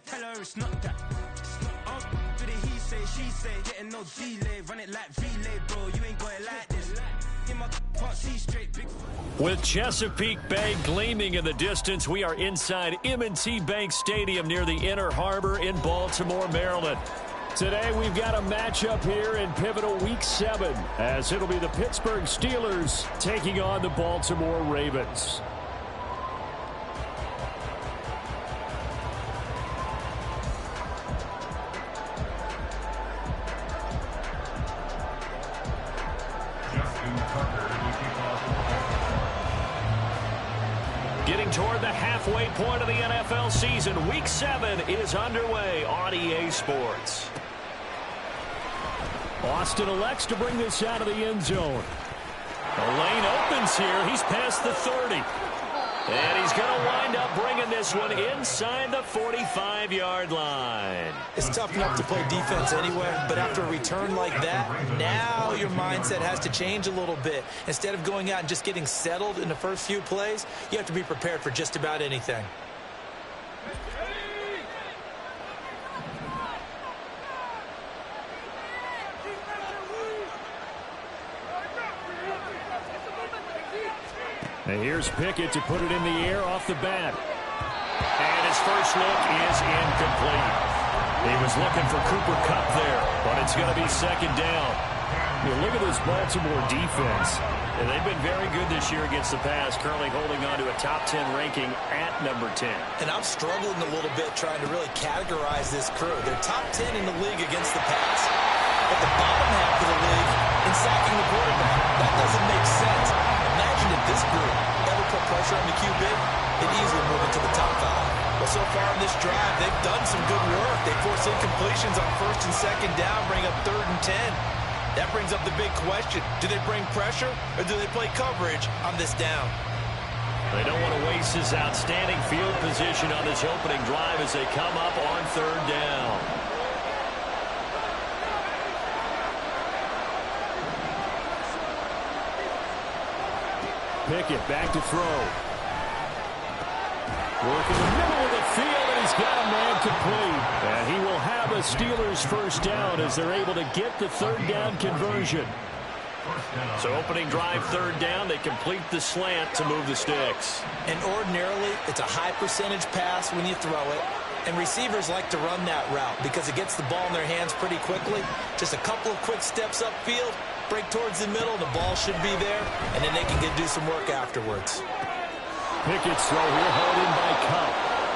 Tell her it's not that. To the he say, she say, getting no delay. Run it like relay, bro. You ain't got it like this. In my can't see straight, big. With Chesapeake Bay gleaming in the distance, we are inside M&T Bank Stadium near the Inner Harbor in Baltimore, Maryland. Today we've got a matchup here in pivotal Week 7, as it'll be the Pittsburgh Steelers taking on the Baltimore Ravens. Getting toward the halfway point of the NFL season, Week 7 is underway on EA Sports. Austin elects to bring this out of the end zone. The lane opens here. He's past the 30. And he's going to wind up bringing this one inside the 45-yard line. It's tough enough to play defense anywhere, but after a return like that, now your mindset has to change a little bit. Instead of going out and just getting settled in the first few plays, you have to be prepared for just about anything. And here's Pickett to put it in the air off the bat. And his first look is incomplete. He was looking for Cooper Kupp there, but it's going to be second down. Look at this Baltimore defense. And they've been very good this year against the pass, currently holding on to a top 10 ranking at number 10. And I'm struggling a little bit trying to really categorize this crew. They're top 10 in the league against the pass, but the bottom half of the league in sacking the quarterback. That doesn't make sense. Imagine if this group ever put pressure on the QB, it'd easily move into the top 5. Well, so far in this drive, they've done some good work. They force incompletions on first and second down, bring up 3rd and 10. That brings up the big question. Do they bring pressure or do they play coverage on this down? They don't want to waste his outstanding field position on this opening drive as they come up on 3rd down. Pickett back to throw. Working the middle of the field, and he's got a man complete. And he will have a Steelers first down as they're able to get the 3rd down conversion. So opening drive 3rd down, they complete the slant to move the sticks. And ordinarily, it's a high percentage pass when you throw it. And receivers like to run that route because it gets the ball in their hands pretty quickly. Just a couple of quick steps upfield, break towards the middle, the ball should be there, and then they can do some work afterwards. Pickett's throw here held in by Kupp.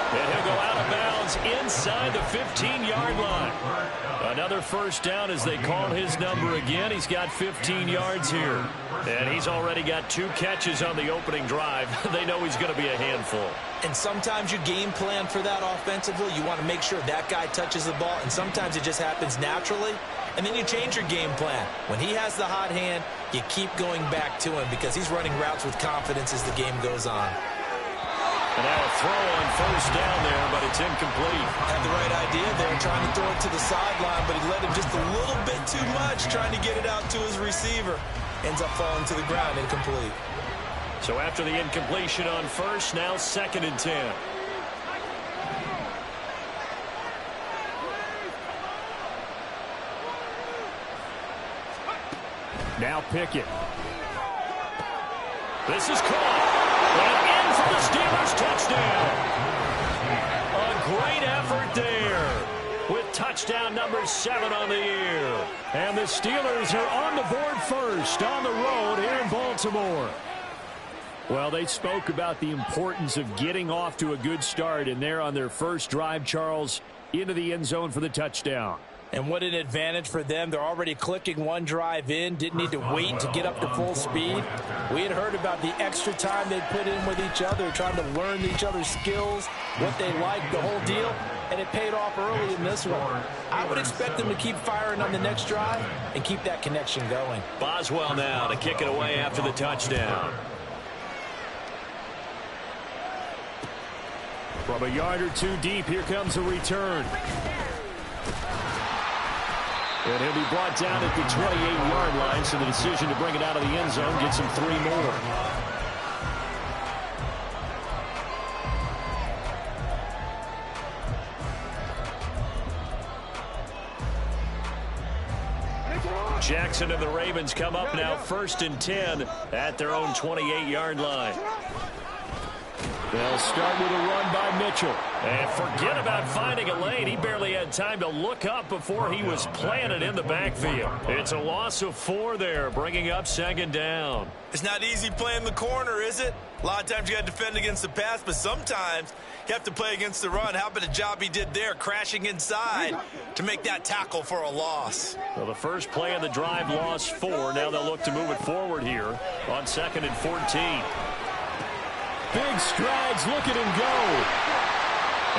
And he'll go out of bounds inside the 15-yard line. Another first down as they call his number again. He's got 15 yards here. And he's already got 2 catches on the opening drive. They know he's going to be a handful. And sometimes you game plan for that offensively. You want to make sure that guy touches the ball, and sometimes it just happens naturally. And then you change your game plan. When he has the hot hand, you keep going back to him because he's running routes with confidence as the game goes on. And now a throw on first down there, but it's incomplete. Had the right idea there, trying to throw it to the sideline, but he led him just a little bit too much, trying to get it out to his receiver. Ends up falling to the ground, incomplete. So after the incompletion on first, now 2nd and 10. Now Pickett. This is caught. And in for the Steelers touchdown. A great effort there with touchdown number 7 on the year. And the Steelers are on the board first on the road here in Baltimore. Well, they spoke about the importance of getting off to a good start, and they're on their first drive, Charles, into the end zone for the touchdown. And what an advantage for them. They're already clicking one drive in, didn't need to wait to get up to full speed. We had heard about the extra time they put in with each other, trying to learn each other's skills, what they like, the whole deal, and it paid off early in this one. I would expect them to keep firing on the next drive and keep that connection going. Boswell now to kick it away after the touchdown. From a yard or 2 deep, here comes a return. And he'll be brought down at the 28-yard line, so the decision to bring it out of the end zone gets him 3 more. Jackson and the Ravens come up now 1st and 10 at their own 28-yard line. They'll start with a run by Mitchell. And forget about finding a lane. He barely had time to look up before he was planted in the backfield. It's a loss of 4 there, bringing up 2nd down. It's not easy playing the corner, is it? A lot of times you got to defend against the pass, but sometimes you have to play against the run. How about the job he did there, crashing inside to make that tackle for a loss? Well, the first play of the drive lost 4. Now they'll look to move it forward here on 2nd and 14. Big strides, look at him go.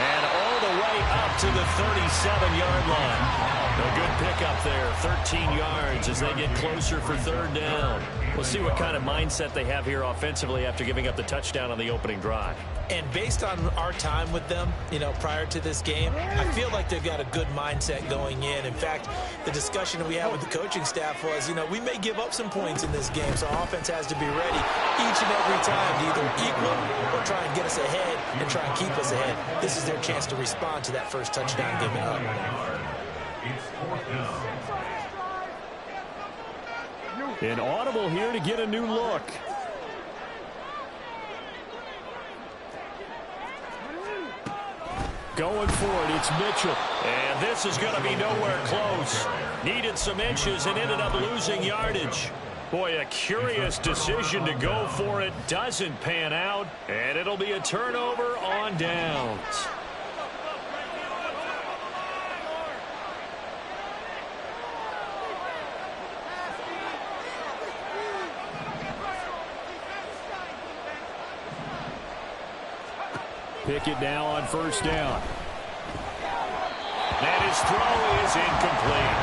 And all the way up to the 37-yard line. A good pickup there, 13 yards as they get closer for 3rd down. We'll see what kind of mindset they have here offensively after giving up the touchdown on the opening drive. And based on our time with them, prior to this game, I feel like they've got a good mindset going in. In fact, the discussion that we had with the coaching staff was, we may give up some points in this game, so our offense has to be ready each and every time to either equal or try and get us ahead and try and keep us ahead. This is their chance to respond to that first touchdown given up. An audible here to get a new look. Going for it, it's Mitchell. And this is going to be nowhere close. Needed some inches and ended up losing yardage. Boy, a curious decision to go for it. Doesn't pan out. And it'll be a turnover on downs. Pickett now on 1st down. And his throw is incomplete.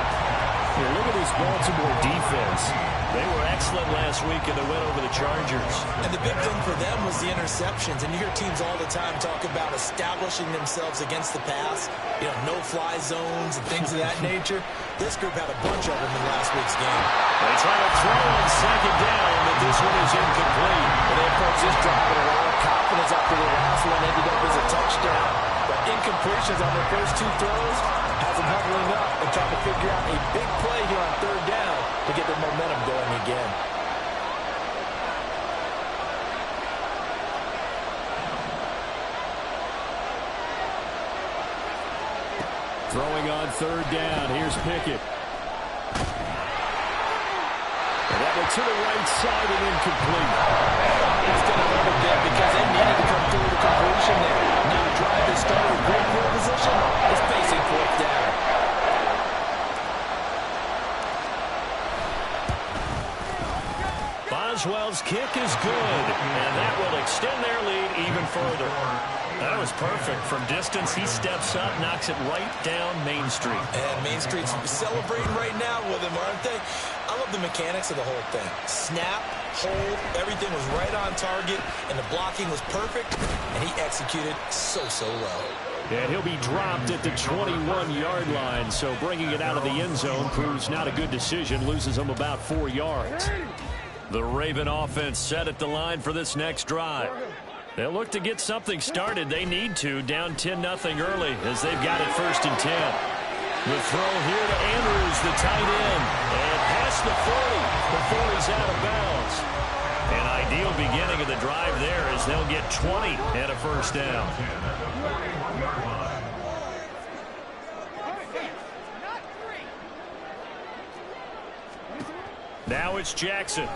Here, look at this Baltimore defense. They were excellent last week in the win over the Chargers. And the big thing for them was the interceptions. And you hear teams all the time talk about establishing themselves against the pass, no-fly zones and things of that nature. This group had a bunch of them in last week's game. They try to throw on 2nd down, but this one is incomplete. And they approach this drive with a lot of confidence after the last one ended up as a touchdown. But incompletions on their first 2 throws has them huddling up and trying to figure out a big play here on 3rd down to get their momentum going again. Throwing on 3rd down. Here's Pickett. And that one to the right side and incomplete. It's going to hurt a bit because they needed to come through with a completion there. Now the drive that started with great field position is facing 4th down. Boswell's kick is good, and that will extend their lead even further. That was perfect. From distance, he steps up, knocks it right down Main Street. And Main Street's celebrating right now with him, aren't they? I love the mechanics of the whole thing. Snap, hold, everything was right on target, and the blocking was perfect, and he executed so well. And he'll be dropped at the 21-yard line, so bringing it out of the end zone proves not a good decision, loses him about 4 yards. The Raven offense set at the line for this next drive. They'll look to get something started. They need to, down 10-0 early as they've got it 1st and 10. The throw here to Andrews, the tight end, and past the 40 before he's out of bounds. An ideal beginning of the drive there as they'll get 20 and a 1st down. Now it's Jackson.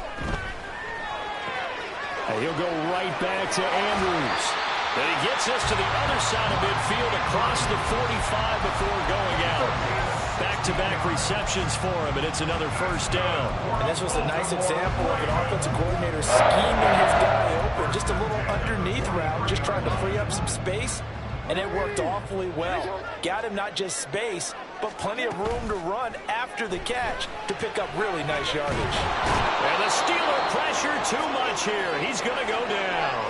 And he'll go right back to Andrews. And he gets us to the other side of midfield across the 45 before going out. Back-to-back receptions for him, and it's another 1st down. And this was a nice example of an offensive coordinator scheming his guy open. Just a little underneath route, just trying to free up some space, and it worked awfully well. Got him not just space, but plenty of room to run after the catch to pick up really nice yardage. And the Steeler pressure too much here. He's going to go down.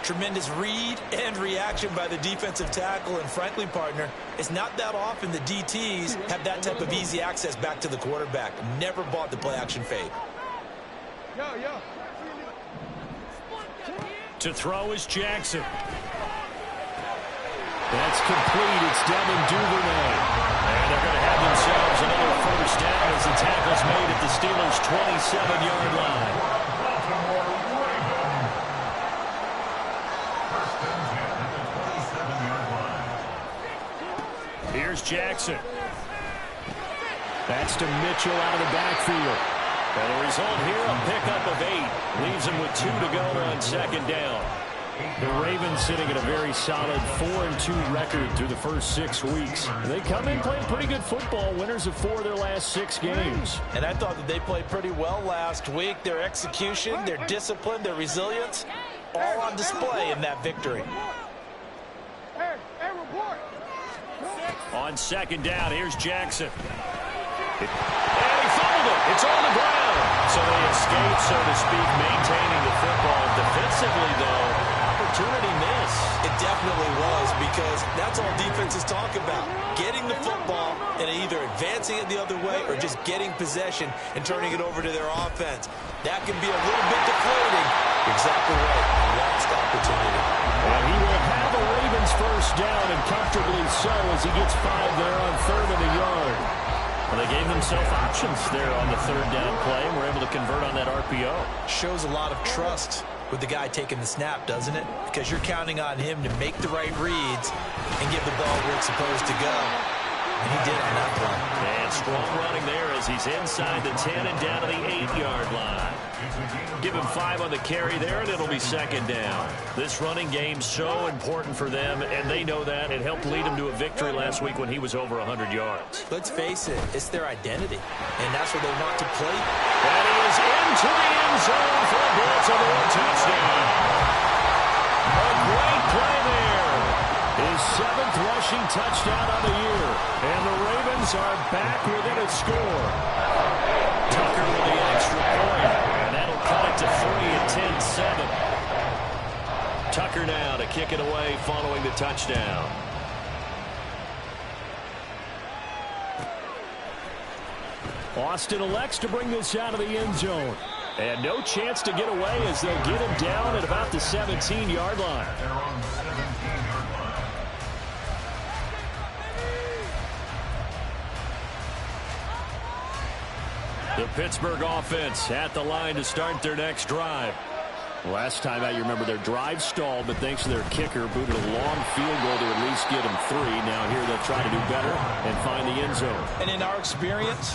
Tremendous read and reaction by the defensive tackle, and frankly, partner, it's not that often the DTs have that type of easy access back to the quarterback. Never bought the play-action fade. To throw is Jackson. That's complete. It's Devin Duvernay. And they're going to have themselves another first down as the tackle's made at the Steelers' 27-yard line. Here's Jackson. That's to Mitchell out of the backfield. And the result here, a pickup of 8. Leaves him with 2 to go on second down. The Ravens sitting at a very solid 4-2 record through the first 6 weeks. They come in playing pretty good football, winners of 4 of their last 6 games. And I thought that they played pretty well last week. Their execution, their discipline, their resilience, all on display in that victory. On second down, here's Jackson. And he fumbled it. It's on the ground. So they escape, so to speak, maintaining the football. Defensively, though, opportunity miss. It definitely was, because that's all defenses talk about. Getting the football and either advancing it the other way or just getting possession and turning it over to their offense. That can be a little bit deflating. Exactly right. Lost opportunity. And he will have a Ravens first down, and comfortably so, as he gets 5 there on 3rd and a yard. Well, they gave themselves options there on the 3rd down play and were able to convert on that RPO. Shows a lot of trust with the guy taking the snap, doesn't it? Because you're counting on him to make the right reads and give the ball where it's supposed to go. And he did on that run. And strong running there as he's inside the 10 and down to the 8-yard line. Give him 5 on the carry there, and it'll be second down. This running game's so important for them, and they know that. It helped lead them to a victory last week when he was over 100 yards. Let's face it, it's their identity, and that's where they want to play. And he is into the end zone for a Baltimore touchdown. A great play there. His 7th rushing touchdown on the year, and the Ravens are back within a score. Tucker with the extra point, and that'll cut it to 3 at 10-7. Tucker now to kick it away following the touchdown. Austin elects to bring this out of the end zone. And no chance to get away as they'll get him down at about the 17-yard line. The Pittsburgh offense at the line to start their next drive. Last time out, you remember their drive stalled, but thanks to their kicker, booted a long field goal to at least get them 3. Now here they'll try to do better and find the end zone. And in our experience,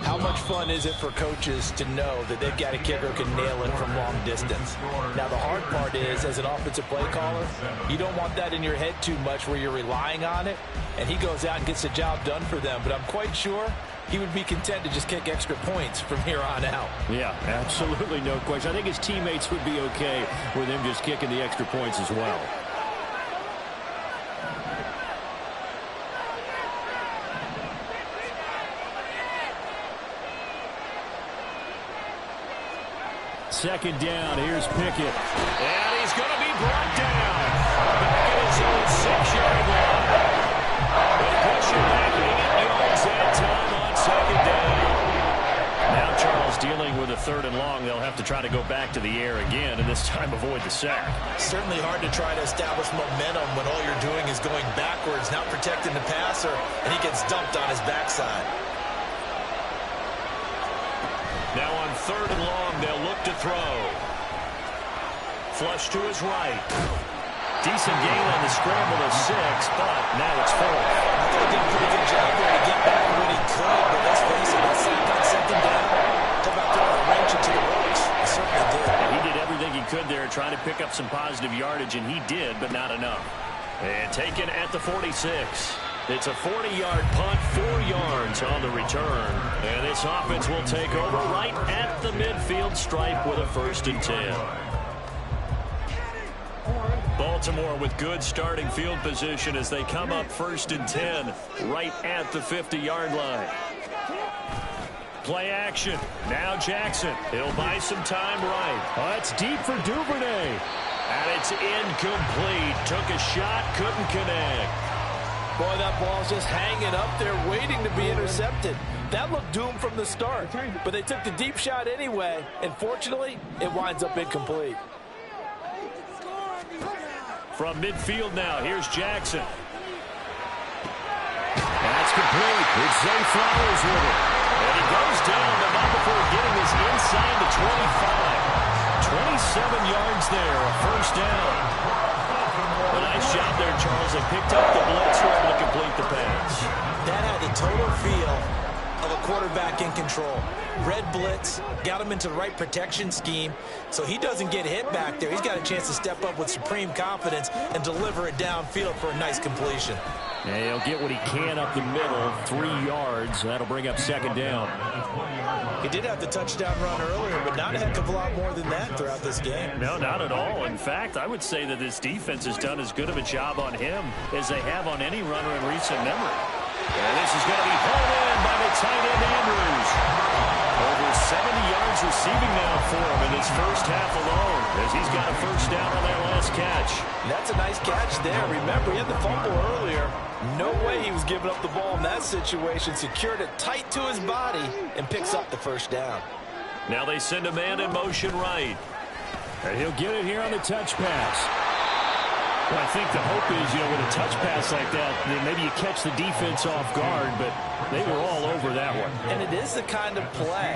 how much fun is it for coaches to know that they've got a kicker who can nail it from long distance? Now, the hard part is, as an offensive play caller, you don't want that in your head too much where you're relying on it, and he goes out and gets the job done for them. But I'm quite sure he would be content to just kick extra points from here on out. Yeah, absolutely no question. I think his teammates would be okay with him just kicking the extra points as well. Second down, here's Pickett. And he's going to be brought down. Back at his own 6-yard line. They push it back 8 yards that time on second down. Now Charles dealing with a 3rd and long. They'll have to try to go back to the air again, and this time avoid the sack. Certainly hard to try to establish momentum when all you're doing is going backwards, not protecting the passer, and he gets dumped on his backside. Now on 3rd and long, they'll look to throw. Flush to his right. Decent gain on the scramble of 6, but now it's 4th. I thought he did a pretty good job there to get back when he could, but let's face it, that sack on second down. Talk about throwing a wrench into the works. He certainly did. And he did everything he could there, trying to pick up some positive yardage, and he did, but not enough. And taken at the 46. It's a 40-yard punt, 4 yards on the return. And this offense will take over right at the midfield stripe with a 1st and 10. Baltimore with good starting field position as they come up 1st and 10 right at the 50-yard line. Play action. Now Jackson. He'll buy some time right. Oh, it's deep for Duvernay. And it's incomplete. Took a shot, couldn't connect. Boy, that ball's just hanging up there waiting to be intercepted. That looked doomed from the start, but they took the deep shot anyway, and fortunately, it winds up incomplete. From midfield now, here's Jackson. That's complete. It's Zay Flowers with it. And he goes down, but not before getting this inside the 25. 27 yards there, a first down. A nice job there, Charles. They picked up the blitz, were able to complete the pass. That had the total feel of a quarterback in control. Red blitz, got him into the right protection scheme, so he doesn't get hit back there. He's got a chance to step up with supreme confidence and deliver it downfield for a nice completion. Yeah, he'll get what he can up the middle, 3 yards. That'll bring up second down. He did have the touchdown run earlier, but not a heck of a lot more than that throughout this game. No, not at all. In fact, I would say that this defense has done as good of a job on him as they have on any runner in recent memory. And this is going to be hauled in by the tight end, Andrews. Over 70 yards receiving now for him in his first half alone, as he's got a first down on that last catch. That's a nice catch there. Remember, he had the fumble earlier. No way he was giving up the ball in that situation. Secured it tight to his body and picks up the first down. Now they send a man in motion right. And he'll get it here on the touch pass. Well, I think the hope is, with a touch pass like that, then maybe you catch the defense off guard, but they were all over that one. And it is the kind of play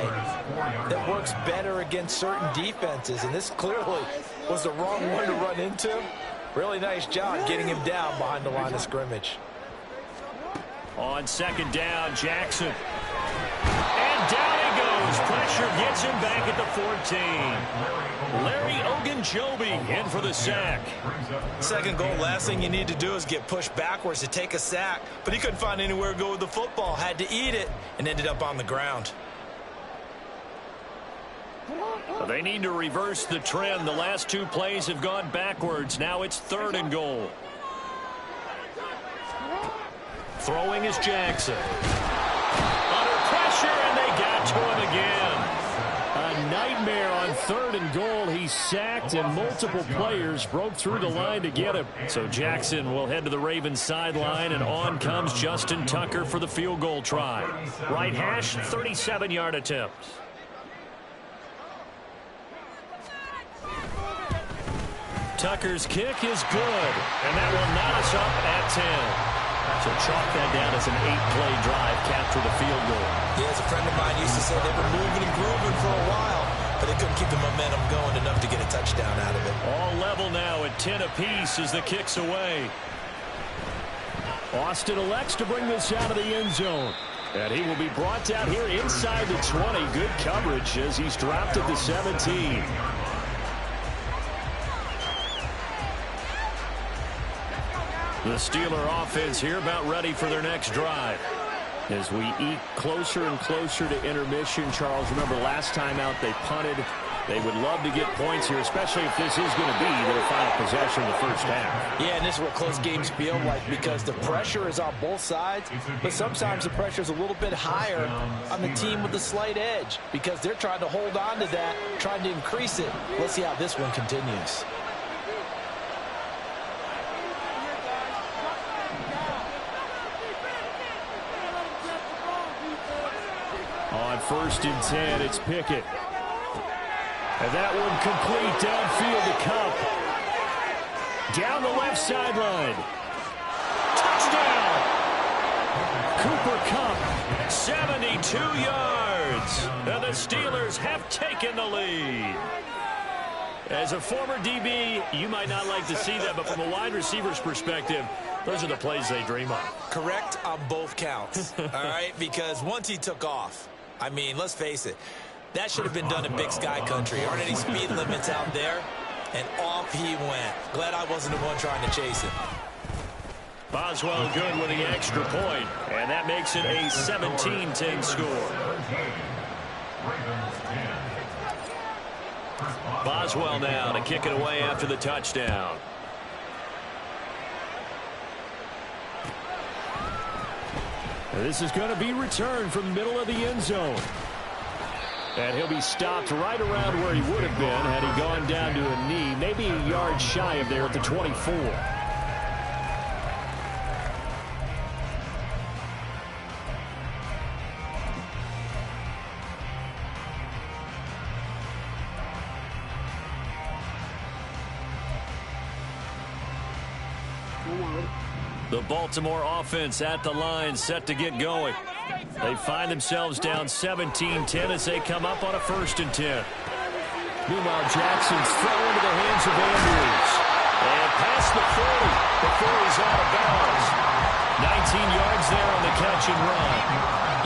that works better against certain defenses, and this clearly was the wrong one to run into. Really nice job getting him down behind the line of scrimmage. On second down, Jackson. And down he goes. Pressure gets him back at the 14. Larry Ogunjobi in for the sack. Second goal, last thing you need to do is get pushed backwards to take a sack. But he couldn't find anywhere to go with the football. Had to eat it and ended up on the ground. They need to reverse the trend. The last 2 plays have gone backwards. Now it's 3rd and goal. Throwing is Jackson. Under pressure, and they got to him again. A nightmare on 3rd and goal. He's sacked, and multiple players broke through the line to get him. So Jackson will head to the Ravens sideline, and on comes Justin Tucker for the field goal try. Right hash, 37-yard attempt. Tucker's kick is good, and that will knot us up at 10. So chalk that down as an 8-play drive, capture the field goal. Yeah, as a friend of mine used to say, they were moving and grooving for a while, but they couldn't keep the momentum going enough to get a touchdown out of it. All level now at 10 apiece as the kick's away. Austin elects to bring this out of the end zone. And he will be brought down here inside the 20. Good coverage as he's dropped at the 17. The Steeler offense here about ready for their next drive. As we eat closer and closer to intermission, Charles, remember last time out they punted. They would love to get points here, especially if this is going to be their final possession of the first half. Yeah, and this is what close games feel like because the pressure is on both sides, but sometimes the pressure is a little bit higher on the team with the slight edge because they're trying to hold on to that, trying to increase it. Let's see how this one continues. On 1st and 10, it's Pickett. And that one complete downfield to Kupp. Down the left sideline. Touchdown! Cooper Kupp, 72 yards. And the Steelers have taken the lead. As a former DB, you might not like to see that, but from a wide receiver's perspective, those are the plays they dream of. Correct on both counts, all right? Because once he took off, I mean, let's face it, that should have been done in Big Sky country. Aren't any speed limits out there? And off he went. Glad I wasn't the one trying to chase him. Boswell good with the extra point, and that makes it a 17-10 score. Boswell now to kick it away after the touchdown. This is going to be returned from the middle of the end zone. And he'll be stopped right around where he would have been had he gone down to a knee, maybe a yard shy of there at the 24. The Baltimore offense at the line, set to get going. They find themselves down 17-10 as they come up on a 1st and 10. Meanwhile, Jackson's throw into the hands of Andrews. And past the 40 before he's out of bounds. 19 yards there on the catch and run.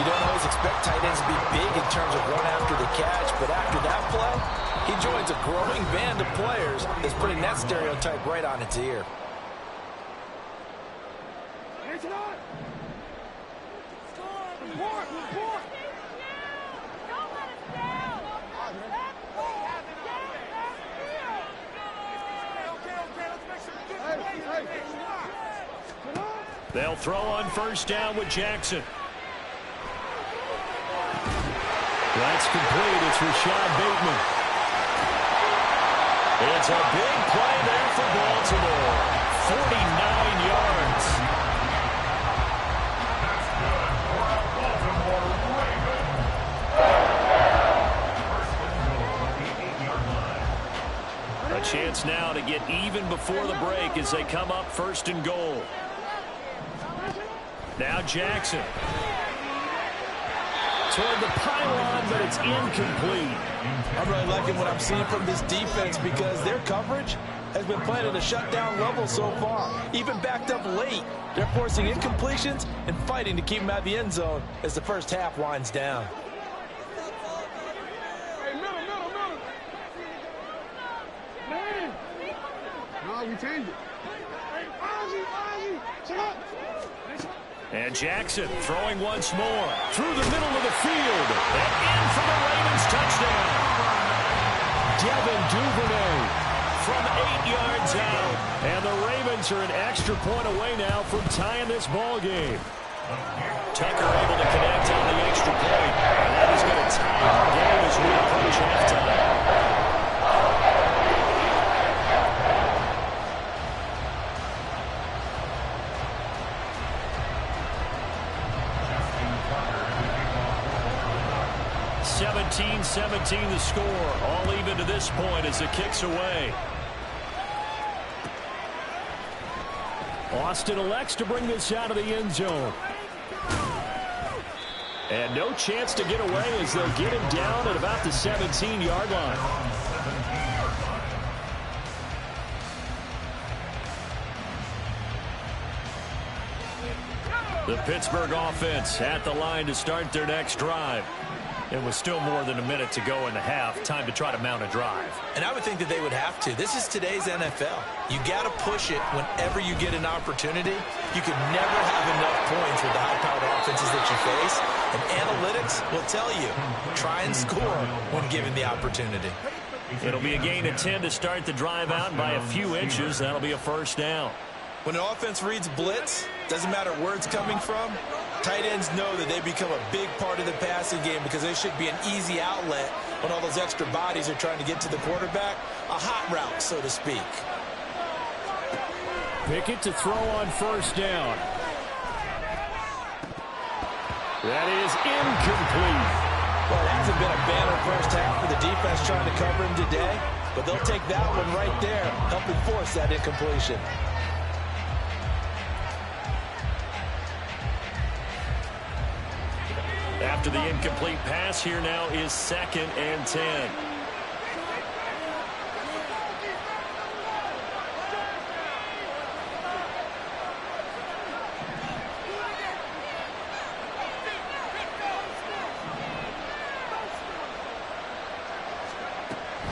You don't always expect tight ends to be big in terms of run after the catch, but after that play, he joins a growing band of players that's putting that stereotype right on its ear. They'll throw on 1st down with Jackson. That's complete. It's Rashad Bateman. It's a big play there for Baltimore. 49 yards. A chance now to get even before the break as they come up 1st and goal. Now Jackson. Toward the pylon, but it's incomplete. I'm really liking what I'm seeing from this defense because their coverage has been playing at a shutdown level so far. Even backed up late, they're forcing incompletions and fighting to keep them out of the end zone as the first half winds down. No, we changed it. And Jackson throwing once more through the middle of the field and in for the Ravens touchdown. Devin Duvernay from 8 yards out. And the Ravens are an extra point away now from tying this ball game. Tucker able to connect on the extra point. And that is going to tie our game as we approach halftime. 17-17 the score. All even to this point as it kicks away. Austin elects to bring this out of the end zone. And no chance to get away as they'll get him down at about the 17-yard line. The Pittsburgh offense at the line to start their next drive. It was still more than a minute to go in the half. Time to try to mount a drive. And I would think that they would have to. This is today's NFL. You got to push it whenever you get an opportunity. You can never have enough points with the high-powered offenses that you face. And analytics will tell you, try and score when given the opportunity. It'll be a gain of 10 to start the drive out by a few inches. That'll be a 1st down. When an offense reads blitz, doesn't matter where it's coming from, tight ends know that they become a big part of the passing game because they should be an easy outlet when all those extra bodies are trying to get to the quarterback. A hot route, so to speak. Pickett to throw on 1st down. That is incomplete. Well, it hasn't been a banner first half for the defense trying to cover him today, but they'll take that one right there, helping force that incompletion. After the incomplete pass, here now is 2nd and 10.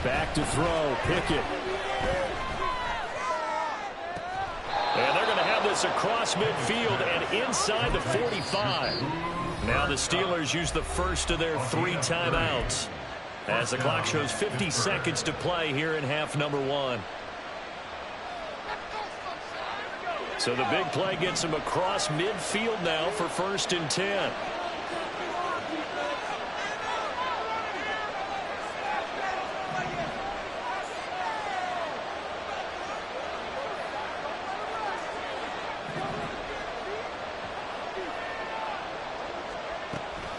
Back to throw, Pickett. And they're going to have this across midfield and inside the 45. Now the Steelers use the first of their 3 timeouts as the clock shows 50 seconds to play here in half number 1. So the big play gets them across midfield now for 1st and 10.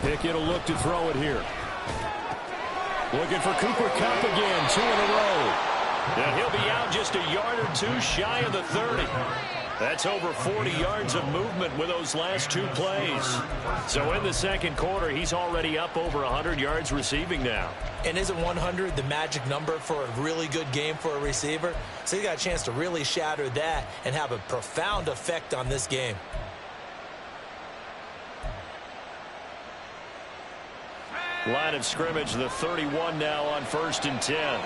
Pickett will look to throw it here. Looking for Cooper Kupp again, 2 in a row. And he'll be out just a yard or 2 shy of the 30. That's over 40 yards of movement with those last 2 plays. So in the second quarter, he's already up over 100 yards receiving now. And isn't 100 the magic number for a really good game for a receiver? So he got a chance to really shatter that and have a profound effect on this game. Line of scrimmage, the 31 now on 1st and 10.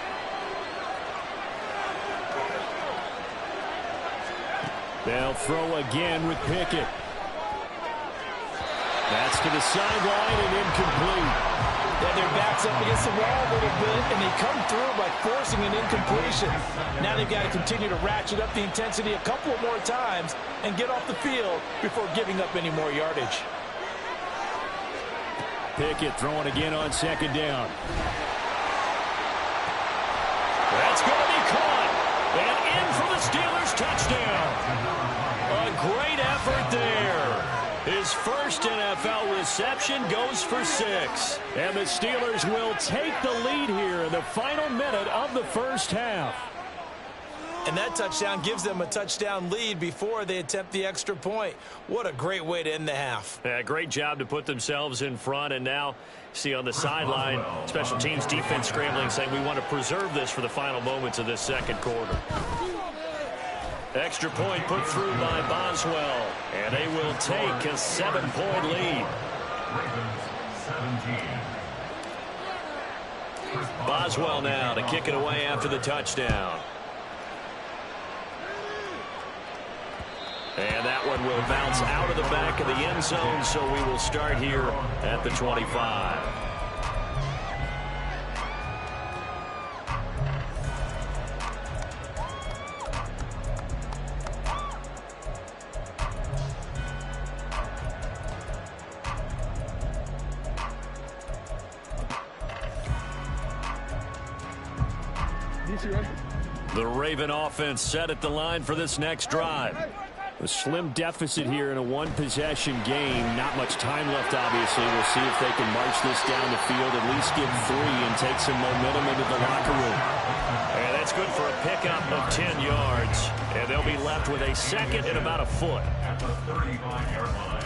They'll throw again with Pickett. That's to the sideline and incomplete. Yeah, their back's up against the wall a little bit, and they come through by forcing an incompletion. Now they've got to continue to ratchet up the intensity a couple of more times and get off the field before giving up any more yardage. Pickett throwing again on 2nd down. That's going to be caught. And in for the Steelers touchdown. A great effort there. His first NFL reception goes for 6. And the Steelers will take the lead here in the final minute of the first half. And that touchdown gives them a touchdown lead before they attempt the extra point. What a great way to end the half. Yeah, great job to put themselves in front. And now, see on the sideline, special teams defense scrambling, saying we want to preserve this for the final moments of this second quarter. Extra point put through by Boswell. And they will take a 7-point lead. Boswell now to kick it away after the touchdown. And that one will bounce out of the back of the end zone, so we will start here at the 25. The Raven offense set at the line for this next drive. A slim deficit here in a one-possession game. Not much time left, obviously. We'll see if they can march this down the field, at least get 3 and take some momentum into the locker room. And that's good for a pickup of 10 yards. And they'll be left with a 2nd and about a foot. At the 35-yard line.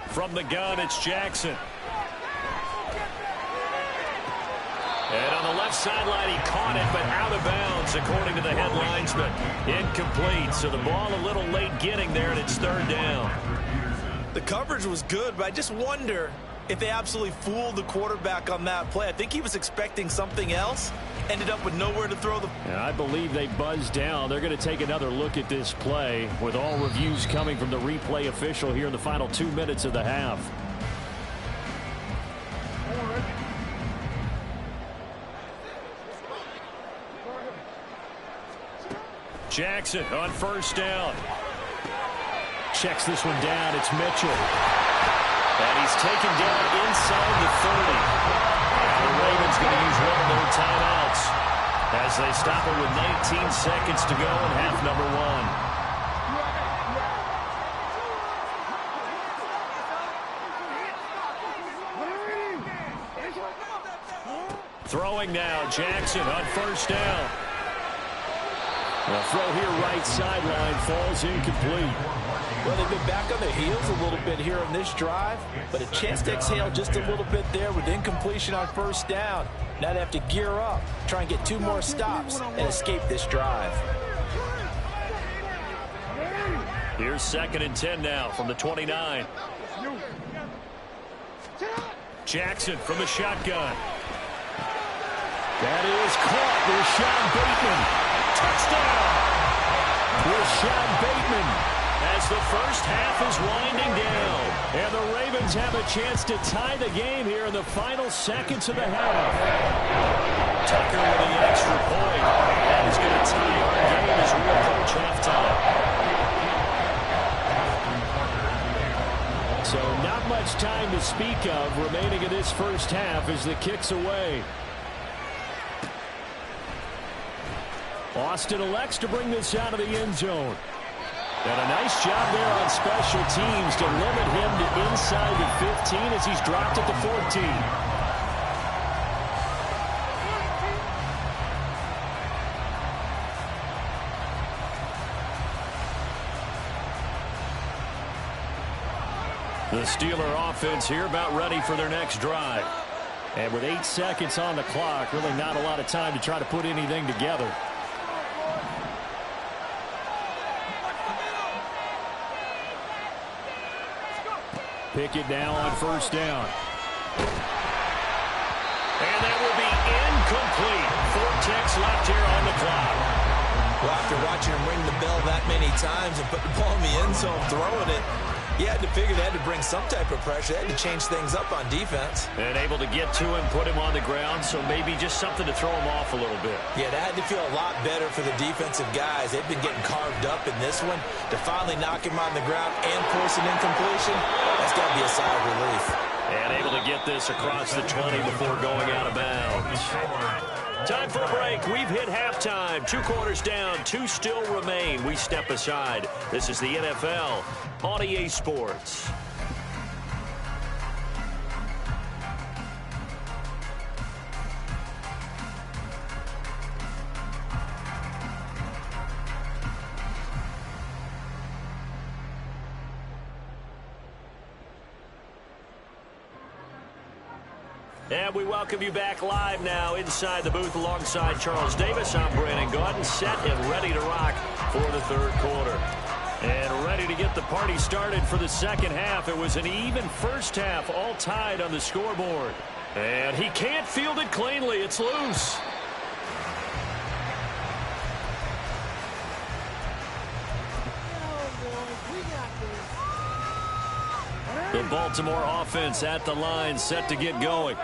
From the gun, it's Jackson. And on the left sideline, he caught it, but out of bounds, according to the head linesman. Incomplete, so the ball a little late getting there, and it's 3rd down. The coverage was good, but I just wonder if they absolutely fooled the quarterback on that play. I think he was expecting something else. Ended up with nowhere to throw the... And I believe they buzzed down. They're going to take another look at this play, with all reviews coming from the replay official here in the final 2 minutes of the half. Jackson on 1st down. Checks this one down. It's Mitchell. And he's taken down inside the 30. The Ravens going to use one of their timeouts as they stop it with 19 seconds to go in half number 1. Throwing now, Jackson on 1st down. The throw here right sideline falls incomplete. Well, they've been back on their heels a little bit here on this drive, but a chance to exhale just a little bit there with incompletion on 1st down. Now they have to gear up, try and get 2 more stops and escape this drive. Here's 2nd and 10 now from the 29. Jackson from the shotgun. That is caught. Rashad Bateman. Touchdown. Rashad Bateman. As the first half is winding down. And the Ravens have a chance to tie the game here in the final seconds of the half. Tucker with the extra point. That is going to tie our game as we approach halftime. So not much time to speak of remaining in this first half as the kick's away. Austin elects to bring this out of the end zone. And a nice job there on special teams to limit him to inside the 15 as he's dropped at the 14. The Steeler offense here about ready for their next drive. And with 8 seconds on the clock, really not a lot of time to try to put anything together. Pickett now on first down. And that will be incomplete. 4 ticks left here on the clock. Well, after watching him ring the bell that many times and put the ball in the end zone throwing it, you had to figure they had to bring some type of pressure. They had to change things up on defense. And able to get to him, put him on the ground, so maybe just something to throw him off a little bit. Yeah, that had to feel a lot better for the defensive guys. They've been getting carved up in this one. To finally knock him on the ground and force an incompletion, that's got to be a sigh of relief. And able to get this across the 20 before going out of bounds. Time for a break. We've hit halftime. 2 quarters down, 2 still remain. We step aside. This is the NFL on EA Sports. And we welcome you back live now inside the booth alongside Charles Davis. I'm Brandon Gaudin, set and ready to rock for the third quarter. And ready to get the party started for the second half. It was an even first half, all tied on the scoreboard. And he can't field it cleanly. It's loose. The Baltimore offense at the line, set to get going.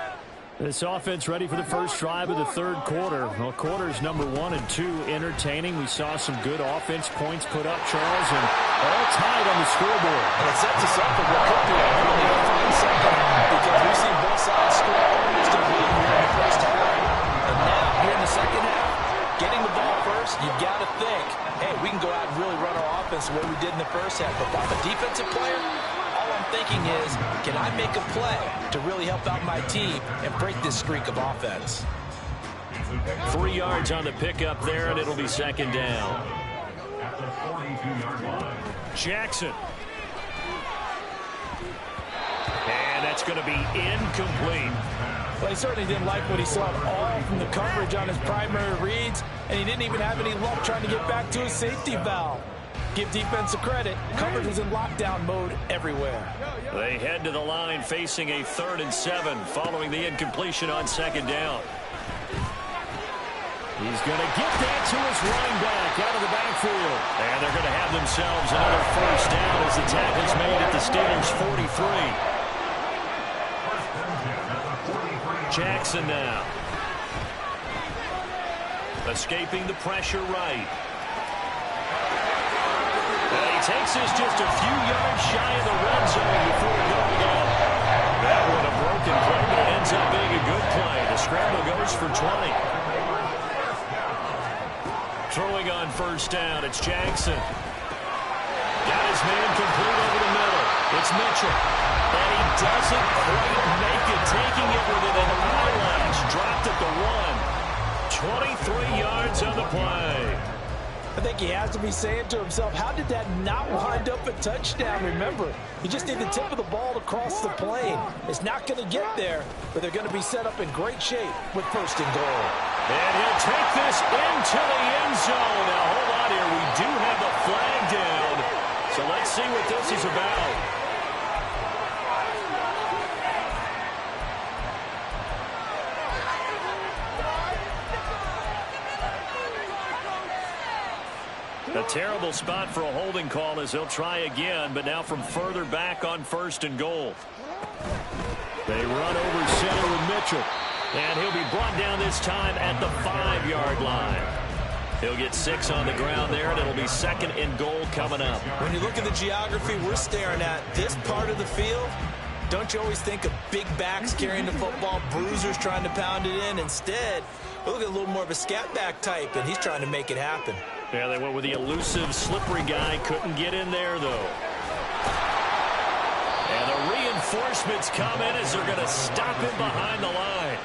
This offense ready for the first drive of the third quarter. Well, quarters number 1 and 2 entertaining. We saw some good offense points put up, Charles, and all tied on the scoreboard. And it sets us up for what could be a really fun second half, because we've seen both sides score almost completely here in the first half. And now, here in the second half, getting the ball first, you've got to think, hey, we can go out and really run our offense the way we did in the first half. But if I'm a defensive player, thinking is, can I make a play to really help out my team and break this streak of offense? 3 yards on the pickup there, and it'll be second down. Jackson. And that's going to be incomplete. Well, he certainly didn't like what he saw at all from the coverage on his primary reads, and he didn't even have any luck trying to get back to his safety valve. Give defense a credit. Coverage was in lockdown mode everywhere. They head to the line facing a 3rd and 7 following the incompletion on second down. He's going to get that to his running back out of the backfield. And they're going to have themselves another first down as the tackle's made at the Steelers' 43. Jackson now. Escaping the pressure right. And he takes this just a few yards shy of the red zone before going out. That one a broken play, but it ends up being a good play. The scramble goes for 20. Throwing on first down, it's Jackson. Got his man complete over the middle. It's Mitchell. And he doesn't quite make it, taking it within an eyelash. Dropped at the 1. 23 yards on the play. I think he has to be saying to himself, how did that not wind up a touchdown? Remember, you just need the tip of the ball to cross the plane. It's not going to get there, but they're going to be set up in great shape with first and goal. And he'll take this into the end zone. Now, hold on here. We do have a flag down. So let's see what this is about. A terrible spot for a holding call as they'll try again, but now from further back on first and goal. They run over center with Mitchell. And he'll be brought down this time at the 5-yard line. He'll get 6 on the ground there, and it'll be second and goal coming up. When you look at the geography we're staring at, this part of the field, don't you always think of big backs carrying the football, bruisers trying to pound it in? Instead, Look at a little more of a scat back type, and he's trying to make it happen. Yeah, they went with the elusive, slippery guy. Couldn't get in there, though. And the reinforcements come in as they're going to stop him behind the line.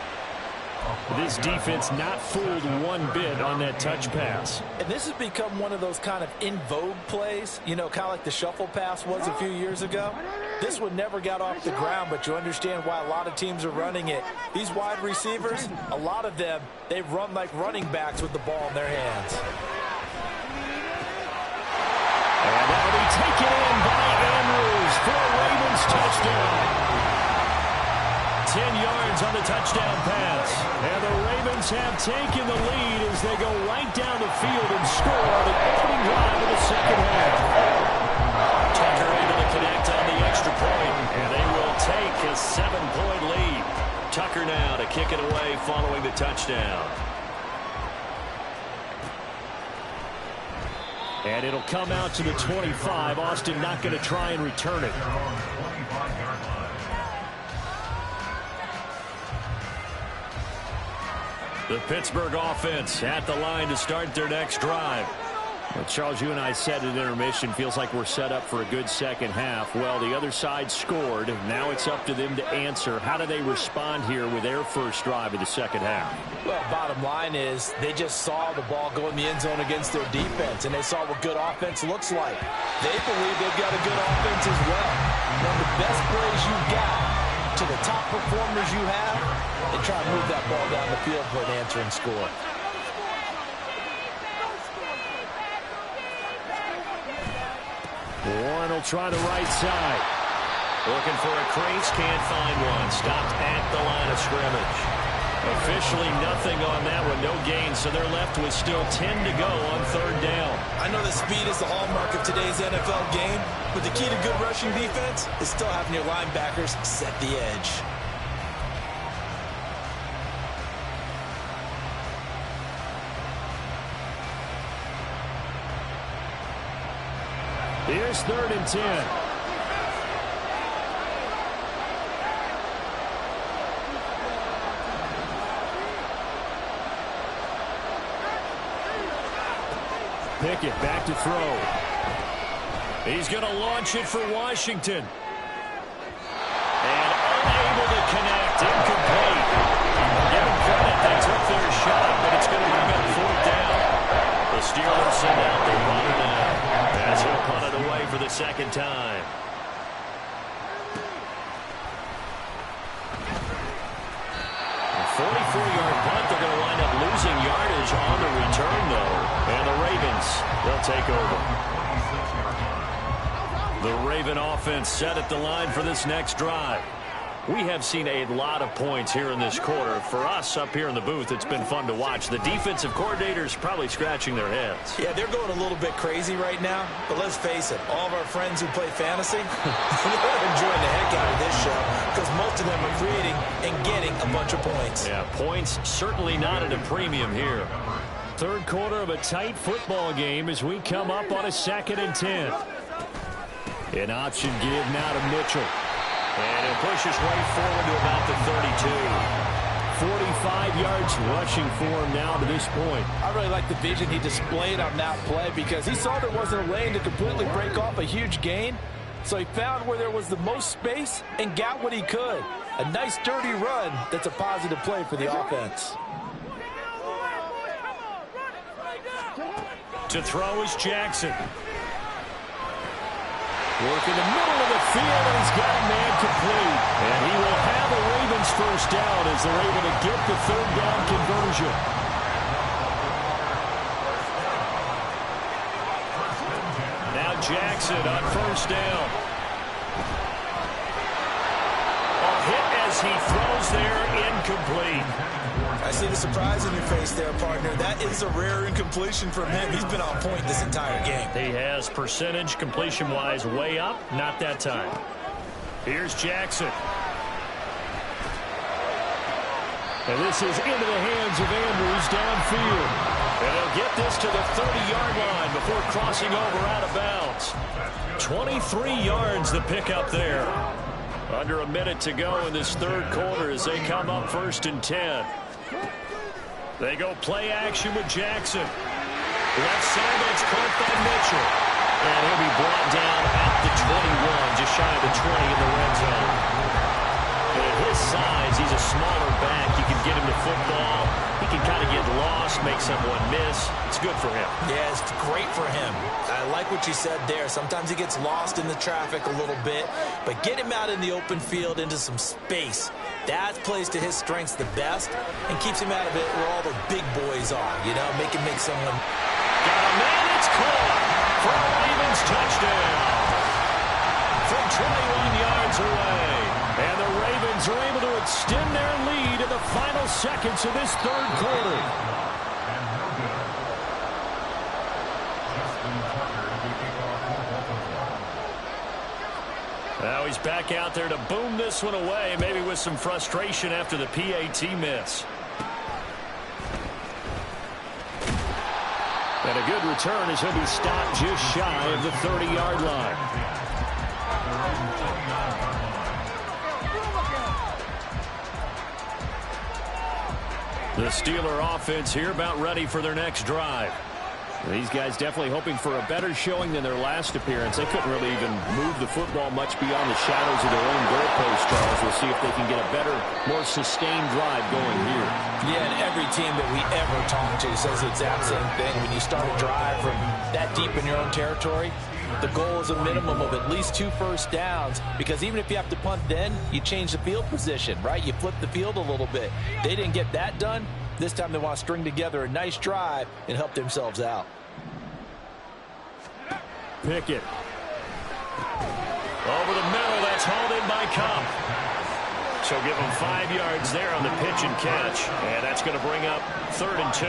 This defense not fooled one bit on that touch pass. And this has become one of those kind of in vogue plays, you know, kind of like the shuffle pass was a few years ago. This one never got off the ground, but you understand why a lot of teams are running it. These wide receivers, a lot of them, they run like running backs with the ball in their hands. And that'll be taken in by Andrews for a Ravens touchdown. 10 yards on the touchdown pass. And the Ravens have taken the lead as they go right down the field and score on the opening drive of the second half. Tucker able to connect on the extra point, and they will take a 7-point lead. Tucker now to kick it away following the touchdown. And it'll come out to the 25. Austin not going to try and return it. The Pittsburgh offense at the line to start their next drive. Well, Charles, you and I said at intermission, feels like we're set up for a good second half. Well, the other side scored. Now it's up to them to answer. How do they respond here with their first drive of the second half? Well, bottom line is they just saw the ball go in the end zone against their defense, and they saw what good offense looks like. They believe they've got a good offense as well. One of the best plays you've got to the top performers you have, and try to move that ball down the field for an answering score. Warren will try the right side. Looking for a crease, can't find one. Stopped at the line of scrimmage. Officially nothing on that one, no gain, so they're left with still 10 to go on third down. I know that speed is the hallmark of today's NFL game, but the key to good rushing defense is still having your linebackers set the edge. Here's 3rd and 10. Pickett back to throw. He's going to launch it for Washington. And unable to connect. Incomplete. Give them credit. They took their shot, but it's going to bring up 4th down. The Steelers send out their punter now. As he'll punt it away for the second time. A 44-yard punt. They're going to wind up losing yardage on the return, though. And the Ravens, they'll take over. The Raven offense set at the line for this next drive. We have seen a lot of points here in this quarter. For us up here in the booth, it's been fun to watch. The defensive coordinators probably scratching their heads. Yeah, they're going a little bit crazy right now. But let's face it, all of our friends who play fantasy, they're enjoying the heck out of this show because most of them are creating and getting a bunch of points. Yeah, points certainly not at a premium here. Third quarter of a tight football game as we come up on a 2nd and 10. An option give now to Mitchell. And he'll push his way forward to about the 32. 45 yards rushing for him now to this point. I really like the vision he displayed on that play because he saw there wasn't a lane to completely break off a huge gain. So he found where there was the most space and got what he could. A nice dirty run that's a positive play for the offense. To throw is Jackson. Work in the middle of the field, and he's got a man complete. And he will have a Ravens first down as they're able to get the 3rd down conversion. Now Jackson on 1st down. A hit as he throws there, incomplete. I see the surprise in your face there, partner. That is a rare incompletion from him. He's been on point this entire game. He has percentage completion-wise way up. Not that time. Here's Jackson. And this is into the hands of Andrews downfield. And he'll get this to the 30-yard line before crossing over out of bounds. 23 yards the pickup there. Under a minute to go in this third quarter as they come up 1st and 10. They go play action with Jackson. Left side, it's caught by Mitchell. And he'll be brought down at the 21, just shy of the 20 in the red zone. And at his size, he's a smaller back. You can get him the football. He can kind of get lost, make someone miss. It's good for him. Yeah, it's great for him. I like what you said there. Sometimes he gets lost in the traffic a little bit, but get him out in the open field into some space. That plays to his strengths the best and keeps him out of it where all the big boys are, you know, make someone. Got a man, it's caught for a Ravens touchdown from 21 yards away. And the Ravens are able to extend their lead in the final seconds of this third quarter. Now he's back out there to boom this one away, maybe with some frustration after the PAT miss. And a good return as he'll be stopped just shy of the 30-yard line. The Steeler offense here about ready for their next drive. These guys definitely hoping for a better showing than their last appearance. They couldn't really even move the football much beyond the shadows of their own goalpost, Charles. We'll see if they can get a better, more sustained drive going here. Yeah, and every team that we ever talk to says the exact same thing. When you start a drive from that deep in your own territory, the goal is a minimum of at least 2 first downs, because even if you have to punt then, you change the field position, right? You flip the field a little bit. They didn't get that done. This time they want to string together a nice drive and help themselves out. Pickett. Over the middle, that's hauled in by Kupp. So give him 5 yards there on the pitch and catch. And that's going to bring up 3rd and 2.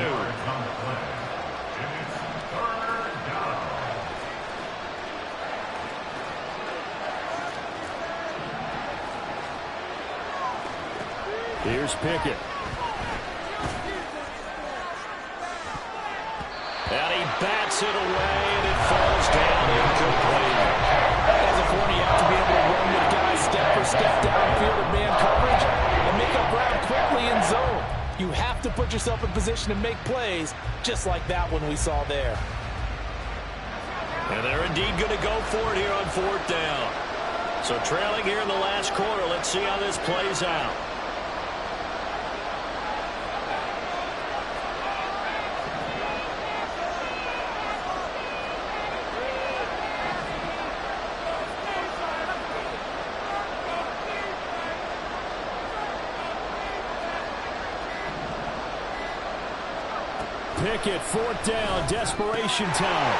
Here's Pickett. And he bats it away, and it falls down incomplete. As a corner, you have to be able to run with guys step for step downfield in man coverage and make up ground quickly in zone. You have to put yourself in position to make plays, just like that one we saw there. And they're indeed going to go for it here on 4th down. So trailing here in the last quarter, let's see how this plays out. Pickett, 4th down, desperation time.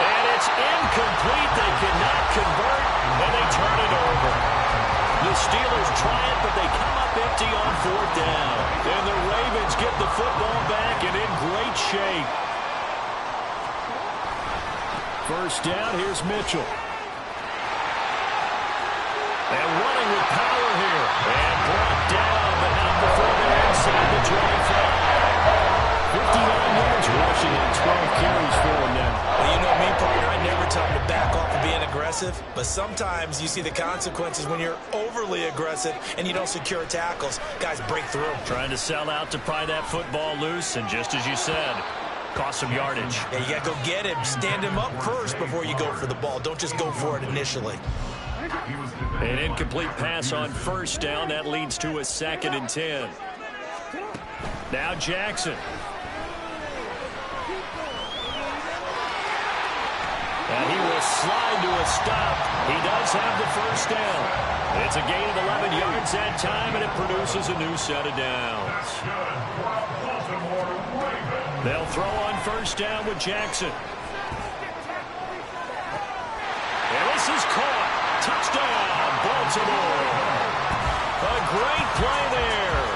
And it's incomplete. They cannot convert, and they turn it over. The Steelers try it, but they come up empty on 4th down. And the Ravens get the football back and in great shape. 1st down, here's Mitchell. And running with power here. And brought down, but not before they're inside the 25. 59 yards rushing and 12 carries for him now. Well, you know me, partner, I never tell him to back off of being aggressive, but sometimes you see the consequences when you're overly aggressive and you don't secure tackles. Guys break through. Trying to sell out to pry that football loose, and just as you said, cost some yardage. Yeah, you got to go get him. Stand him up first before you go for the ball. Don't just go for it initially. An incomplete pass on 1st down. That leads to a 2nd and 10. Now Jackson. And he will slide to a stop. He does have the 1st down. It's a gain of 11 yards that time, and it produces a new set of downs. They'll throw on 1st down with Jackson. And this is caught. Touchdown, Baltimore. A great play there.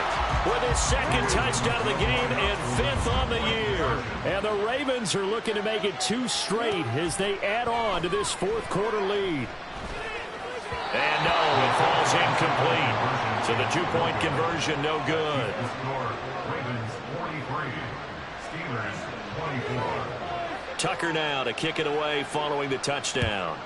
With his 2nd touchdown of the game and 5th on the year. And the Ravens are looking to make it 2 straight as they add on to this 4th quarter lead. And no, it falls incomplete. So the 2-point conversion no good. Tucker now to kick it away following the touchdown.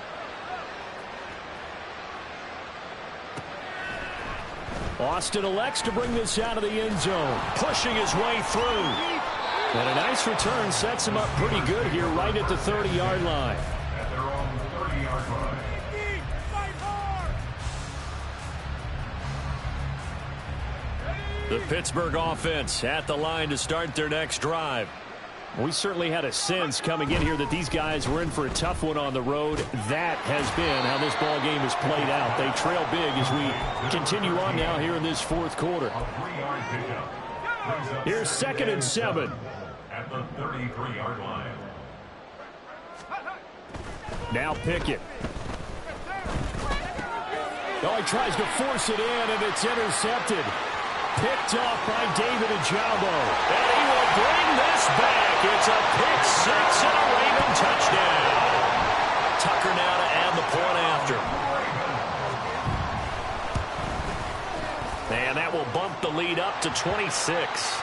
Austin elects to bring this out of the end zone, pushing his way through. And a nice return sets him up pretty good here right at the 30-yard line. At their own 30-yard line. The Pittsburgh offense at the line to start their next drive. We certainly had a sense coming in here that these guys were in for a tough one on the road. That has been how this ball game has played out. They trail big as we continue on now here in this fourth quarter. Here's 2nd and 7. At the 33-yard line. Now Pickett. Oh, he tries to force it in, and it's intercepted. Picked off by David Ojabo. And he will bring this back. It's a pick six and a Raven touchdown. Tucker now to add the point after. And that will bump the lead up to 26.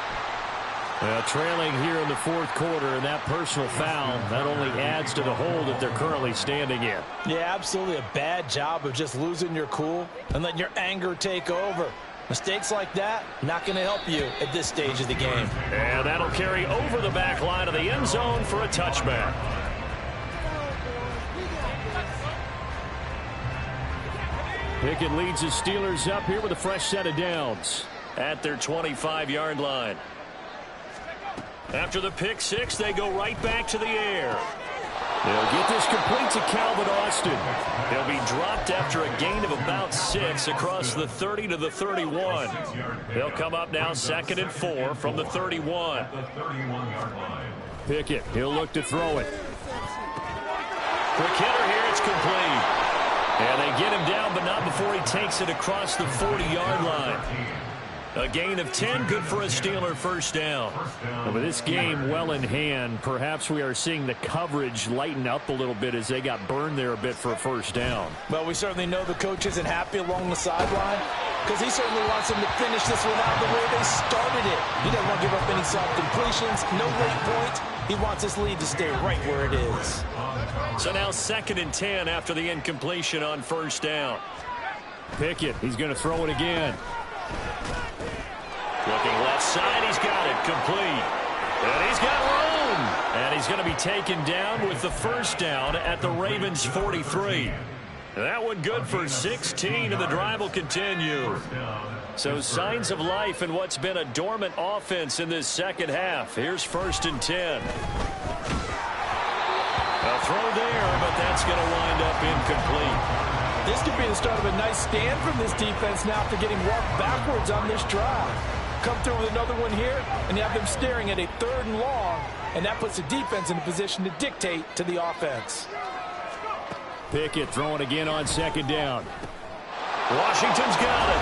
Trailing here in the fourth quarter, and that personal foul not only adds to the hole that they're currently standing in. Yeah, absolutely a bad job of just losing your cool and letting your anger take over. Mistakes like that, not going to help you at this stage of the game. And that'll carry over the back line of the end zone for a touchback. Pickett leads the Steelers up here with a fresh set of downs at their 25-yard line. After the pick six, they go right back to the air. They'll get this complete to Calvin Austin. He'll be dropped after a gain of about 6 across the 30 to the 31. They'll come up now 2nd and 4 from the 31. Pickett, he'll look to throw it. Quick hitter here, it's complete. And they get him down, but not before he takes it across the 40-yard line. A gain of 10, good for a Steeler first down. And with this game well in hand, perhaps we are seeing the coverage lighten up a little bit as they got burned there a bit for a first down. Well, we certainly know the coach isn't happy along the sideline because he certainly wants them to finish this one out the way they started it. He doesn't want to give up any soft completions, no late points. He wants this lead to stay right where it is. So now 2nd and 10 after the incompletion on first down. Pickett, he's going to throw it again. Looking left side, he's got it complete. And he's got room. And he's going to be taken down with the first down at the Ravens 43. That one good for 16, and the drive will continue. So signs of life in what's been a dormant offense in this second half. Here's 1st and 10. A throw there, but that's going to wind up incomplete. This could be the start of a nice stand from this defense now after getting walked backwards on this drive. Come through with another one here, and you have them staring at a 3rd and long, and that puts the defense in a position to dictate to the offense. Pickett throwing again on 2nd down. Washington's got it.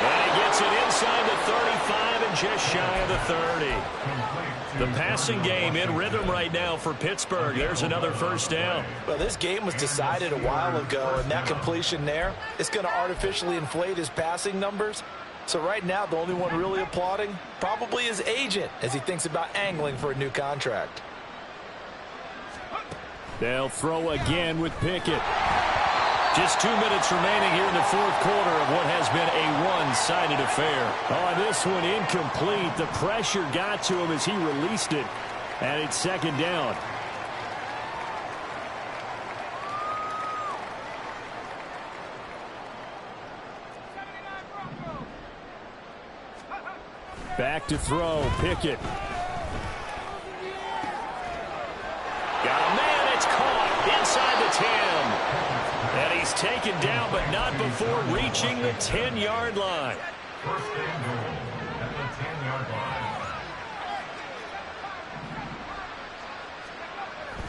And he gets it inside the 35 and just shy of the 30. The passing game in rhythm right now for Pittsburgh. There's another first down. Well, this game was decided a while ago, and that completion there is going to artificially inflate his passing numbers. So right now, the only one really applauding probably his agent as he thinks about angling for a new contract. They'll throw again with Pickett. Just 2 minutes remaining here in the fourth quarter of what has been a one-sided affair. Oh, this one incomplete. The pressure got to him as he released it, and it's 2nd down. Back to throw, Pickett. Got a man, it's caught inside the 10. And he's taken down, but not before reaching the 10-yard line. First and goal at the 10-yard line.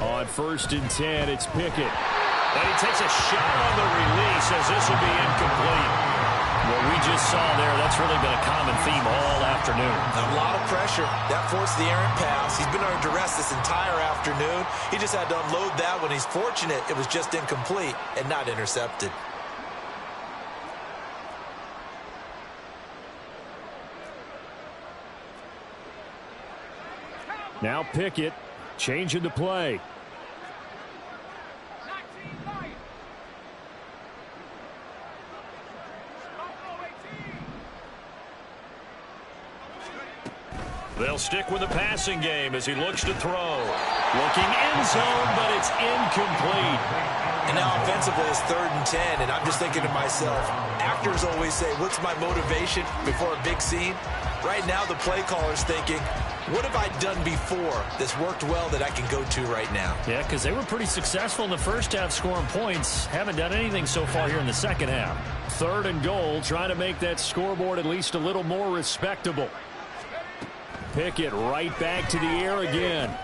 On 1st and 10, it's Pickett. And he takes a shot on the release as this will be incomplete. What we just saw there, that's really been a common theme all afternoon. A lot of pressure. That forced the errant pass. He's been under duress this entire afternoon. He just had to unload that one. He's fortunate it was just incomplete and not intercepted. Now Pickett changing the play. They'll stick with the passing game as he looks to throw. Looking end zone, but it's incomplete. And now offensively it's 3rd and 10, and I'm just thinking to myself, actors always say, what's my motivation before a big scene? Right now the play caller's thinking, what have I done before that's worked well that I can go to right now? Yeah, because they were pretty successful in the first half scoring points. Haven't done anything so far here in the second half. 3rd and goal, trying to make that scoreboard at least a little more respectable. Pickett right back to the air again. And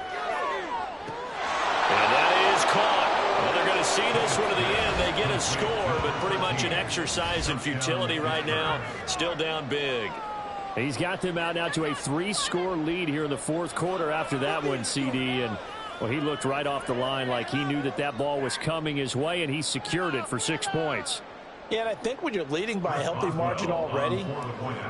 that is caught. Well, they're going to see this one to the end. They get a score, but pretty much an exercise in futility right now. Still down big. He's got them out now to a 3-score lead here in the 4th quarter after that one, CD. And, well, he looked right off the line like he knew that ball was coming his way, and he secured it for 6 points. Yeah, and I think when you're leading by a healthy margin already,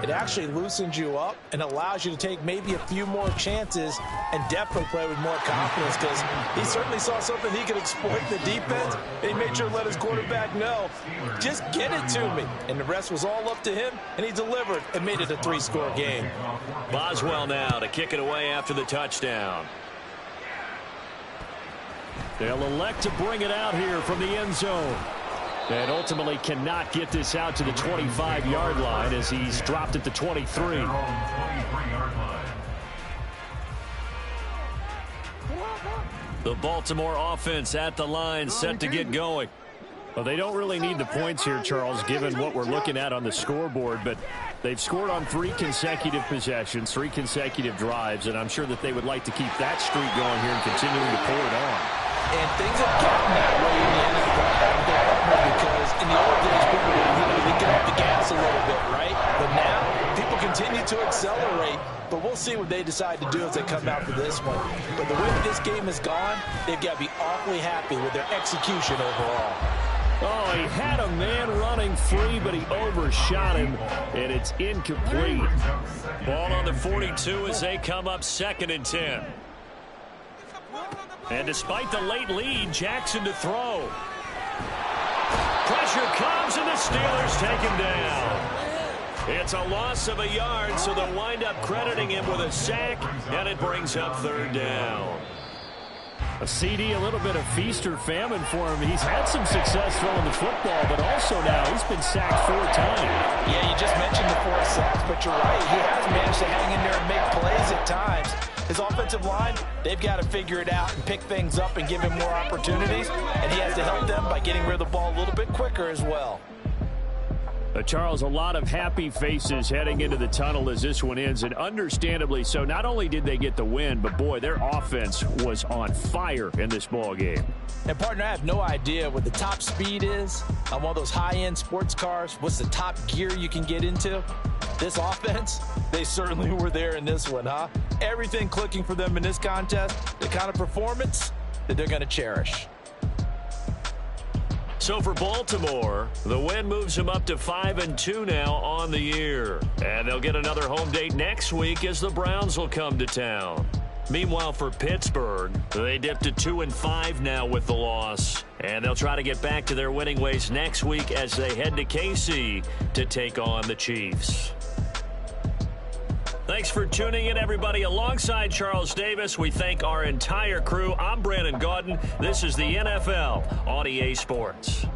it actually loosens you up and allows you to take maybe a few more chances and definitely play with more confidence, because he certainly saw something he could exploit in the defense, and he made sure to let his quarterback know, just get it to me. And the rest was all up to him, and he delivered and made it a 3-score game. Boswell now to kick it away after the touchdown. They'll elect to bring it out here from the end zone. And ultimately cannot get this out to the 25-yard line as he's dropped at the 23. The Baltimore offense at the line, set to get going. Well, they don't really need the points here, Charles, given what we're looking at on the scoreboard, but they've scored on 3 consecutive possessions, 3 consecutive drives, and I'm sure that they would like to keep that streak going here and continuing to pull it on. And things have gotten that way in the NFL, because in the old days, people would get off the gas a little bit, right? But now, people continue to accelerate. But we'll see what they decide to do as they come out for this one. But the way that this game has gone, they've got to be awfully happy with their execution overall. Oh, he had a man running free, but he overshot him, and it's incomplete. Ball on the 42 as they come up 2nd and 10. And despite the late lead, Jackson to throw. Pressure comes, and the Steelers take him down. It's a loss of a yard, so they'll wind up crediting him with a sack, and it brings up 3rd down. A CD, a little bit of feast or famine for him. He's had some success throwing the football, but also now he's been sacked 4 times. Yeah, you just mentioned the 4 sacks, but you're right. He has managed to hang in there and make plays at times. His offensive line, they've got to figure it out and pick things up and give him more opportunities, and he has to help them by getting rid of the ball a little bit quicker as well. Charles, a lot of happy faces heading into the tunnel as this one ends, and understandably so. Not only did they get the win, but boy, their offense was on fire in this ball game. And partner, I have no idea what the top speed is on one of those high-end sports cars. What's the top gear you can get into? This offense, they certainly were there in this one, huh? Everything clicking for them in this contest, the kind of performance that they're going to cherish. So for Baltimore, the win moves them up to 5-2 now on the year. And they'll get another home date next week as the Browns will come to town. Meanwhile, for Pittsburgh, they dipped to 2-5 now with the loss. And they'll try to get back to their winning ways next week as they head to KC to take on the Chiefs. Thanks for tuning in, everybody. Alongside Charles Davis, we thank our entire crew. I'm Brandon Gaudin. This is the NFL on EA Sports.